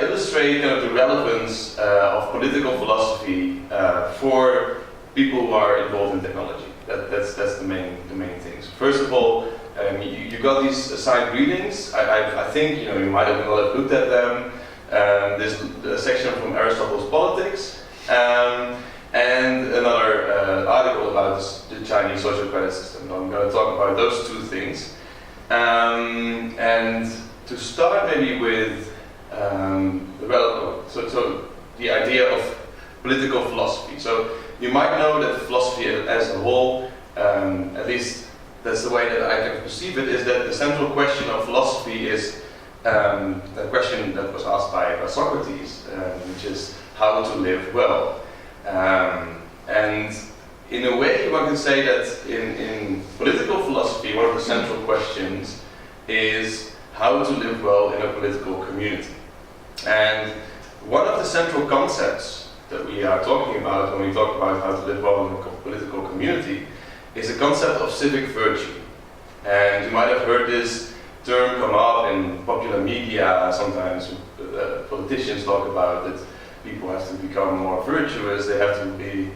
illustrate kind of the relevance of political philosophy for people who are involved in technology. That's the main things. First of all, you got these assigned readings. I think you might have not have looked at them. There's a section from Aristotle's Politics, and another article about the Chinese social credit system. I'm going to talk about those two things. And to start maybe with the idea of political philosophy. So you might know that philosophy as a whole, at least that's the way that I can perceive it, is that the central question of philosophy is the question that was asked by Socrates, which is how to live well. And in a way, one can say that in political philosophy, one of the central questions is how to live well in a political community. And one of the central concepts that we are talking about when we talk about how to live well in a political community is the concept of civic virtue. And you might have heard this term come up in popular media. Sometimes politicians talk about that people have to become more virtuous, they have to be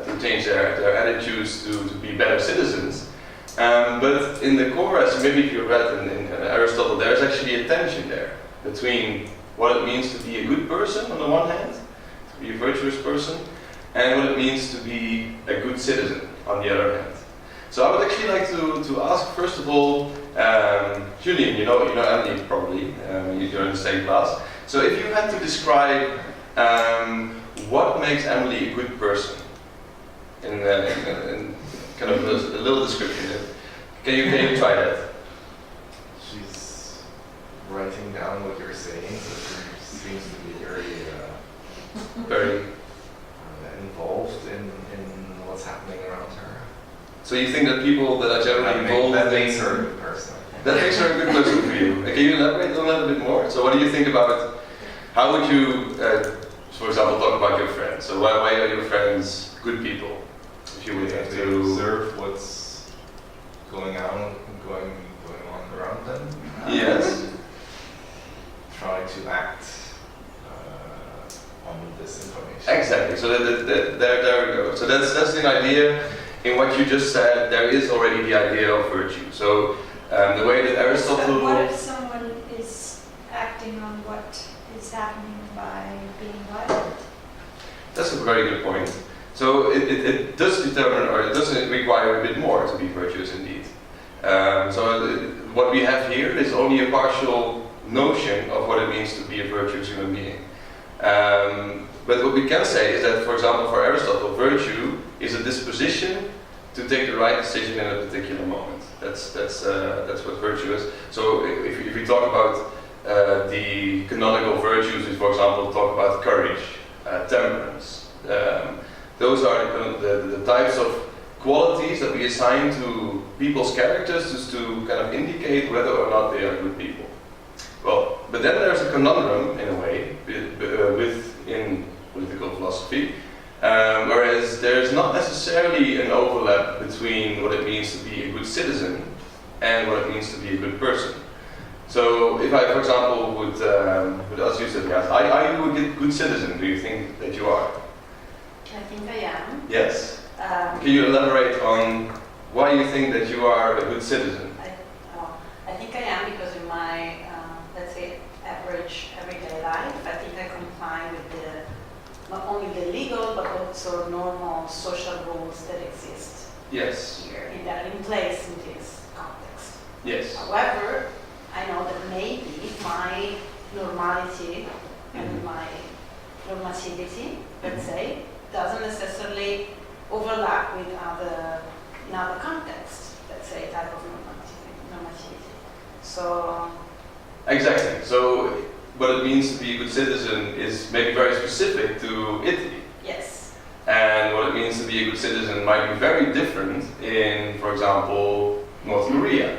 to change their attitudes to be better citizens. But in the core, as maybe if you read in Aristotle, there's actually a tension there between what it means to be a good person on the one hand, to be a virtuous person, and what it means to be a good citizen on the other hand. So I would actually like to ask, first of all, Julian, you know Emily probably, you're in the same class. So if you had to describe what makes Emily a good person, in kind of a little description, can you try that? She's writing down what you're saying, so she seems to be very involved in what's happening around her. So you think that people that are generally involved... That makes her a good person. That makes her a good person for you. Can you elaborate on that a bit more? So what do you think about, how would you, for example, talk about your friends? So why are your friends good people? If you would have to observe what's going on around them. Yes. Try to act on this information. Exactly. So there we go. So that's the idea. In what you just said, there is already the idea of virtue. So the way that Aristotle... But what if someone is acting on what is happening by being violent? That's a very good point. So it does determine, or it does require a bit more to be virtuous indeed. What we have here is only a partial notion of what it means to be a virtuous human being. But what we can say is that, for example, for Aristotle, virtue is a disposition to take the right decision in a particular moment. That's what virtue is. So if we talk about the canonical virtues, we, for example, talk about courage, temperance. Those are the types of qualities that we assign to people's characters just to kind of indicate whether or not they are good people. Well, but then there's a conundrum, in a way, within political philosophy, whereas there's not necessarily an overlap between what it means to be a good citizen and what it means to be a good person. So if I, for example, would ask you, are you a good citizen? Do you think that you are? I think I am. Yes? Can you elaborate on why you think that you are a good citizen? I think I am because in my, let's say, average everyday life, I think I comply with not only the legal but also normal social rules that exist here, that are in place in this context. Yes. However, I know that maybe my normality and my normativity, let's say, doesn't necessarily overlap with in other contexts, let's say, type of normativity. So exactly. So what it means to be a good citizen is maybe very specific to Italy. Yes. And what it means to be a good citizen might be very different in, for example, North Korea.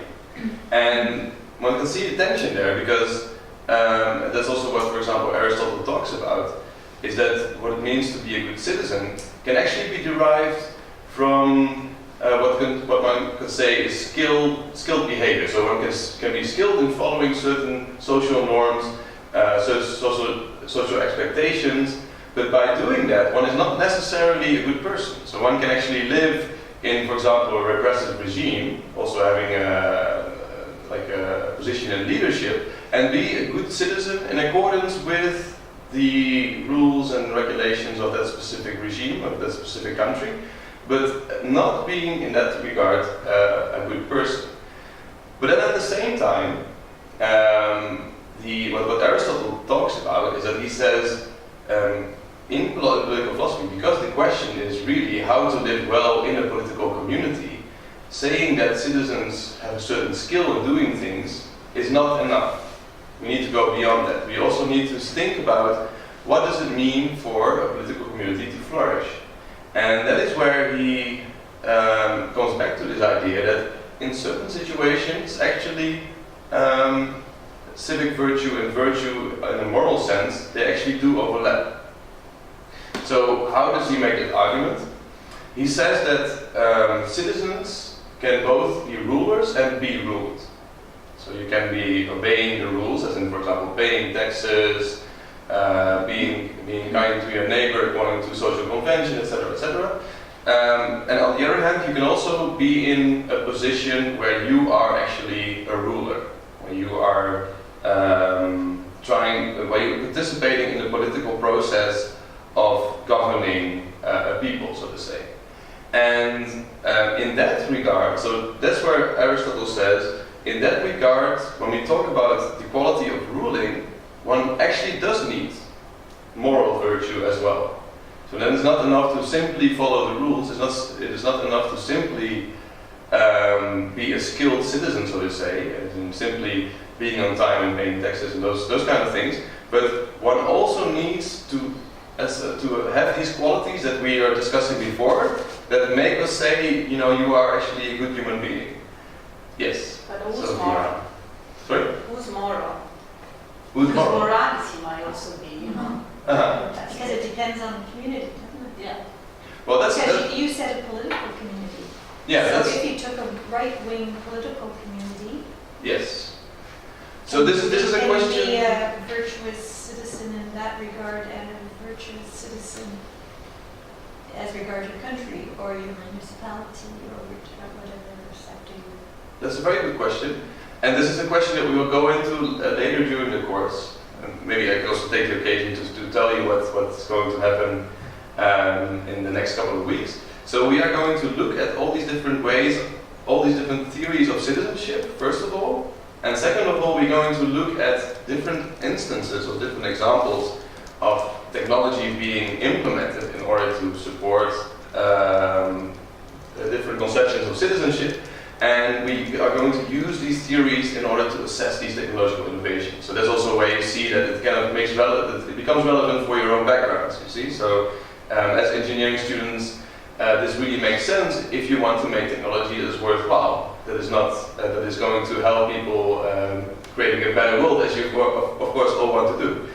And one can see the tension there because that's also what, for example, Aristotle talks about, is that what it means to be a good citizen can actually be derived from what one could say is skilled behavior. So one can be skilled in following certain social norms, social expectations, but by doing that, one is not necessarily a good person. So one can actually live in, for example, a repressive regime, also having a position in leadership, and be a good citizen in accordance with the rules and regulations of that specific regime, of that specific country, but not being, in that regard, a good person. But then at the same time, what Aristotle talks about is that he says, in political philosophy, because the question is really how to live well in a political community, saying that citizens have a certain skill in doing things is not enough. We need to go beyond that. We also need to think about what does it mean for a political community to flourish. And that is where he comes back to this idea that in certain situations, actually, civic virtue and virtue in a moral sense, they actually do overlap. So how does he make that argument? He says that citizens can both be rulers and be ruled. So you can be obeying the rules, as in, for example, paying taxes, being kind to your neighbor, going to social convention, etc., etc. And on the other hand, you can also be in a position where you are actually a ruler, where you are where you're participating in the political process of governing a people, so to say. And in that regard, so that's where Aristotle says, in that regard, when we talk about the quality of ruling, one actually does need moral virtue as well. So then it's not enough to simply follow the rules, it is not enough to simply be a skilled citizen, so to say, and simply being on time and paying taxes and those kind of things, but one also needs to have these qualities that we are discussing before that make us say, you are actually a good human being. Yes. But who's moral? Sorry? Who's moral? Who's Because moral? morality might also be, Because it depends on the community, doesn't it? Yeah. Well, that's Because you said a political community. yeah. So That's, if you took a right-wing political community, yes. So this is a can question. you be a virtuous citizen in that regard and a virtuous citizen as regard your country or your municipality or whatever sector you. That's a very good question, and this is a question that we will go into later during the course. And maybe I can also take the occasion to tell you what's going to happen in the next couple of weeks. So we are going to look at all these different ways, all these different theories of citizenship, first of all. And second of all, we're going to look at different instances or different examples of technology being implemented in order to support different conceptions of citizenship. And we are going to use these theories in order to assess these technological innovations. So that's also a way you see that it kind of it becomes relevant for your own backgrounds, you see. So as engineering students, this really makes sense if you want to make technology that is worthwhile, that is going to help people creating a better world, as you of course all want to do.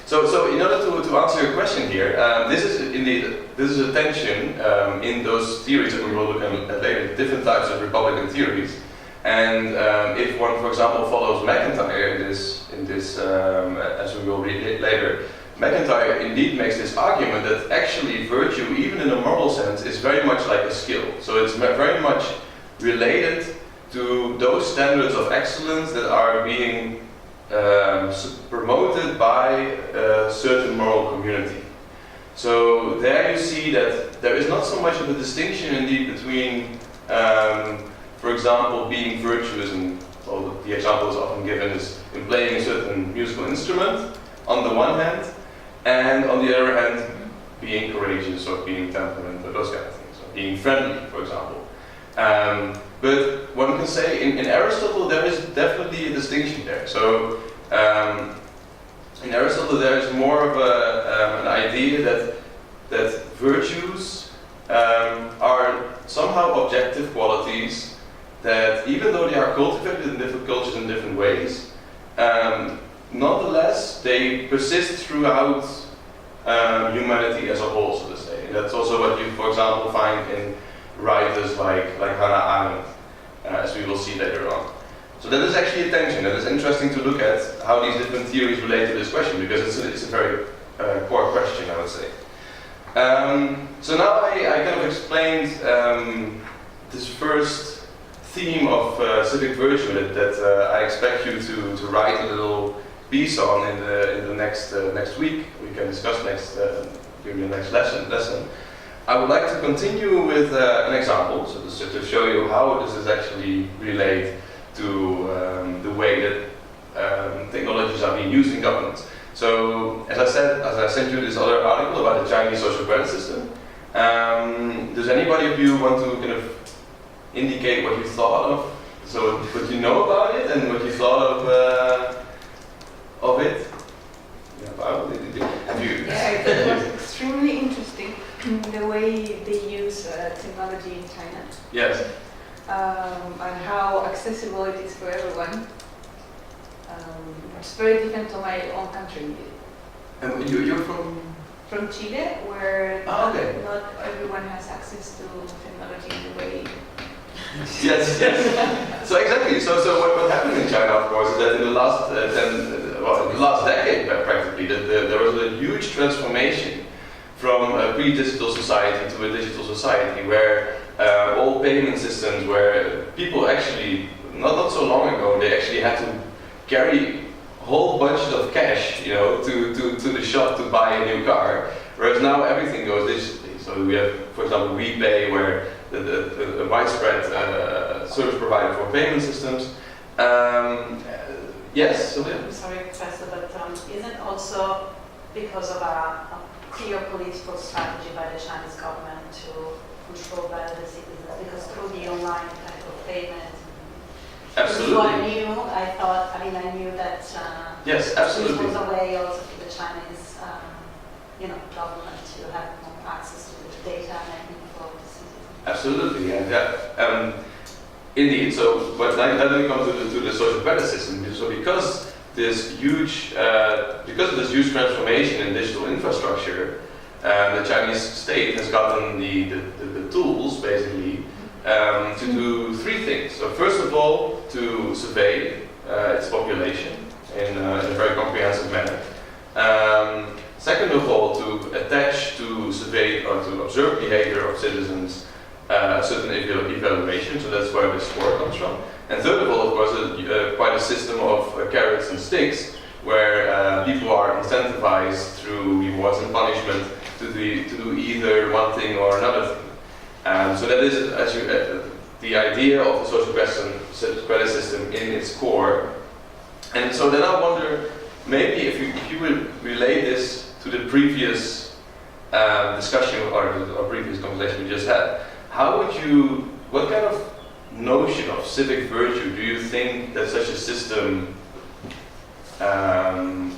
So in order to answer your question here, this is a tension in those theories that we will look at later, different types of Republican theories. And if one, for example, follows McIntyre in this as we will read it later, McIntyre indeed makes this argument that actually virtue, even in a moral sense, is very much like a skill. So it's very much related to those standards of excellence that are being promoted by a certain moral community. So there you see that there is not so much of a distinction indeed between, for example, being virtuous, and well, the example is often given is in playing a certain musical instrument on the one hand, and on the other hand, being courageous or being temperamental, those kind of things, or being friendly, for example. But one can say in Aristotle there is definitely a distinction there. So in Aristotle there is more of an idea that virtues are somehow objective qualities that, even though they are cultivated in different cultures in different ways, nonetheless they persist throughout humanity as a whole, so to say. And that's also what you, for example, find writers like Hannah Arendt, as we will see later on. So that is actually a tension. It is interesting to look at how these different theories relate to this question, because it's a very core question, I would say. So now I kind of explained this first theme of civic virtue that I expect you to write a little piece on in the next week. We can discuss during the next lesson. I would like to continue with an example, so to show you how this is actually relate to the way that technologies are being used in government. So, as I sent you this other article about the Chinese social credit system, does anybody of you want to kind of indicate what you thought of? So, what you know about it and what you thought of it? Yeah, Paul, have you? Yeah, I thought it was extremely interesting the way they use technology in China. Yes. And how accessible it is for everyone. It's very different to my own country. And you're from? From Chile, where okay. not everyone has access to technology in the way. Yes. So exactly. So what happened in China, of course, is that in the last in the last decade, practically, there was a huge transformation from a pre-digital society to a digital society, where all payment systems, where people actually not so long ago, they actually had to carry a whole bunch of cash, to the shop to buy a new car. Whereas now everything goes digitally. So we have, for example, WePay, where the widespread service provider for payment systems. Yes, Sylvia? I'm sorry, Professor, but isn't also because of a clear political strategy by the Chinese government to control better the citizens, because through the online type of payment. Absolutely. So I knew that yes, absolutely. this was a way also for the Chinese, government to have more access to the data and info of the citizens. Absolutely, yeah. Indeed. So, but then we come to the social credit system. So, because of this huge transformation in digital infrastructure, the Chinese state has gotten the tools basically to do three things. So, first of all, to survey its population in a very comprehensive manner. Second of all, to attach to survey or to observe behavior of citizens a certain evaluation, so that's where the score comes from. And third of all, of course, quite a system of carrots and sticks, where people are incentivized through rewards and punishment to do either one thing or another thing. So that is the idea of the social credit system in its core. And so then I wonder, maybe if you would relate this to the previous discussion or previous conversation we just had, what kind of notion of civic virtue do you think that such a system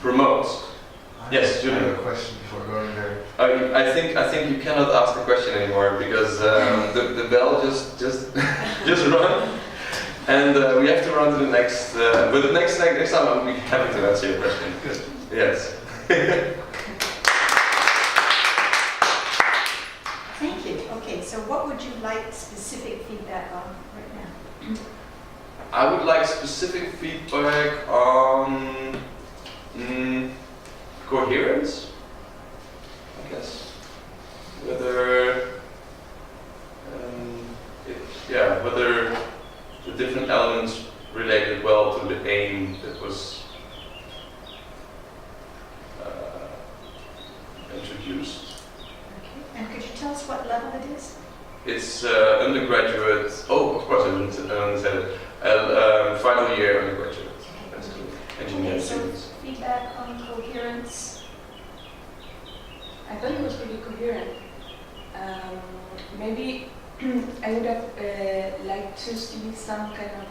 promotes? Yes, I Julian. have a question before going there. I think you cannot ask the question anymore, because the bell just run, and we have to run to the next. But the next time I'll be happy to answer your question. Good. Yes. Thank you. Okay, so what would you like specific feedback on right now? I would like specific feedback on coherence, I guess. Whether whether the different elements related well to the aim that was introduced. Okay. And could you tell us what level it is? It's undergraduate. Oh, of course, I didn't say it. Final year undergraduate. That's good. Engineering Okay, so students. feedback on coherence. I thought it was really coherent. Maybe I would have liked to see some kind of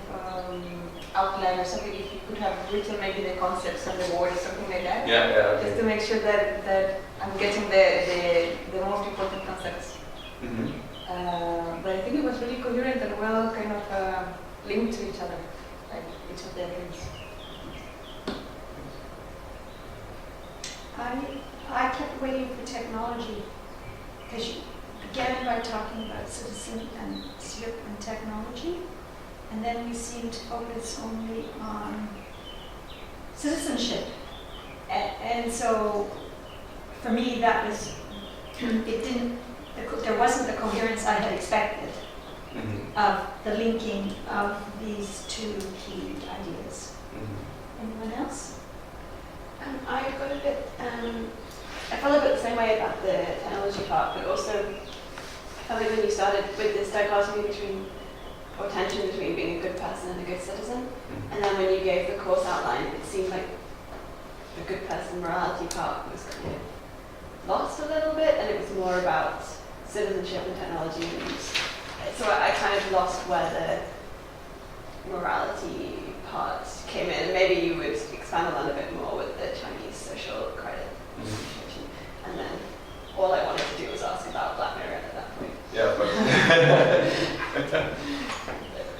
outline or something. If you could have written maybe the concepts on the board or something like that. Yeah. Just to make sure that I'm getting the most important concepts. Mm-hmm. But I think it was really coherent and well kind of linked to each other, like each of the things. I kept waiting for technology, because began by talking about citizenship and technology, and then we seemed to focus only on citizenship. And so, for me, that was, there wasn't the coherence I had expected of the linking of these two key ideas. Anyone else? I got a bit, I felt a bit the same way about the technology part, but also I felt like when you started with this dichotomy between, or tension between being a good person and a good citizen, and then when you gave the course outline, it seemed like the good person morality part was kind of lost a little bit, and it was more about citizenship and technology, and so I kind of lost where the morality part came in, and maybe you would expand on that a bit more with the Chinese social credit situation. And then all I wanted to do was ask about Black Mirror at that point. Yeah, but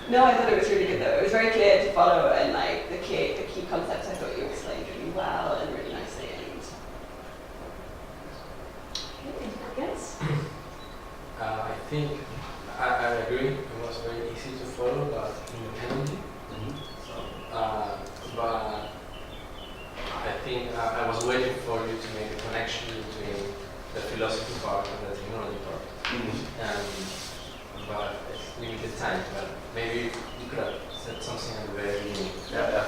no, I thought it was really good though. It was very clear to follow, and like the key concepts I thought you explained really well and really nicely. And Yes? I think I agree. It was very easy to follow, but independently. But I think I was waiting for you to make a connection between the philosophy part and the technology part. But it's limited time. But maybe you could have said something at the very beginning. yeah,